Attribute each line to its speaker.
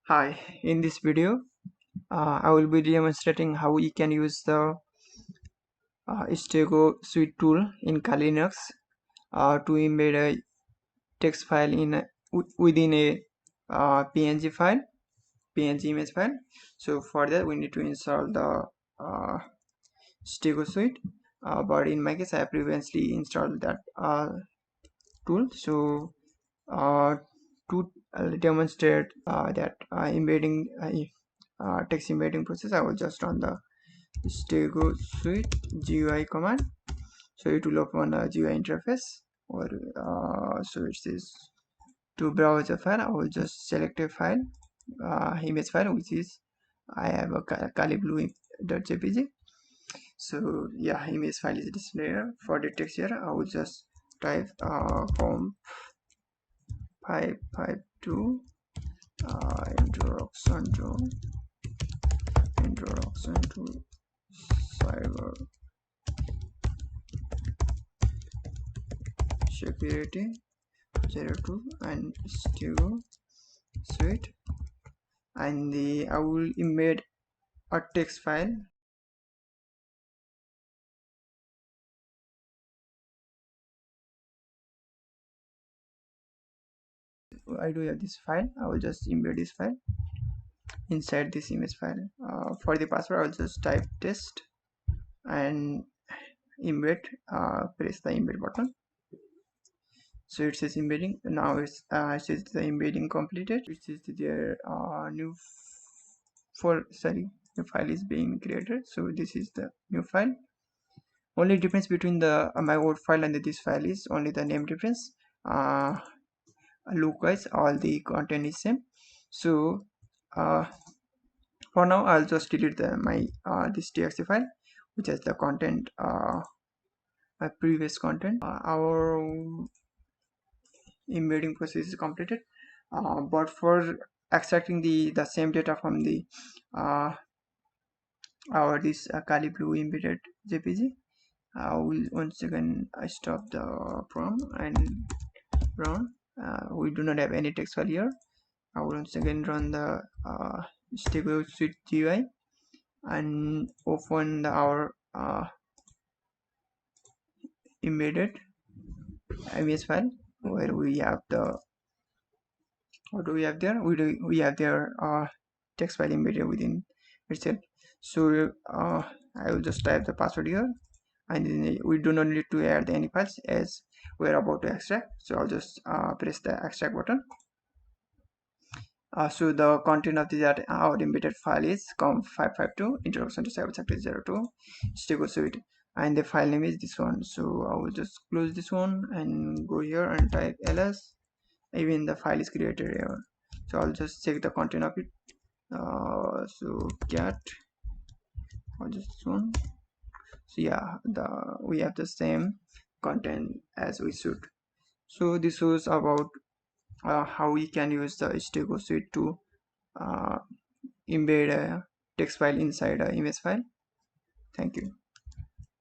Speaker 1: Hi, in this video, I will be demonstrating how we can use the StegoSuite tool in Kali Linux to embed a text file within a PNG image file. So for that, we need to install the StegoSuite. But in my case, I have previously installed that tool. So to demonstrate that embedding text embedding process, I will just run the StegoSuite GUI command. So it will open a GUI interface, or so it says to browse a file. I will just select a file, image file, which is I have a kaliblue.jpg. So yeah, image file is displayed here. For the text here, I will just type COMP552 introduction to cybersecurity 02 and StegoSuite, and I will embed a text file. I do have this file. I will just embed this file inside this image file. For the password, I will just type test and embed. Press the embed button. So it says embedding. Now it says the embedding completed. It says their new file is being created. So this is the new file. Only difference between the my old file and this file is only the name difference. Look wise, all the content is same. So for now, I'll just delete my this txt file, which has the content, my previous content. Our embedding process is completed, but for extracting the same data from the our this Kali Blue embedded JPG, I will once again stop the Prem and run. We do not have any text file here. I will once again run the StegoSuite GUI and open our embedded image file, where we have the, what do we have there? We have their text file embedded within itself. So I will just type the password here, and then we do not need to add any files as we are about to extract. So I'll just press the extract button. So the content of our embedded file is COMP552 introduction to cybersecurity 02 StegoSuite, and the file name is this one. So I will just close this one and go here and type ls. Even the file is created here. So I'll just check the content of it. So cat, or just this one. So yeah, we have the same content as we should. So this was about how we can use the StegoSuite to embed a text file inside an image file. Thank you.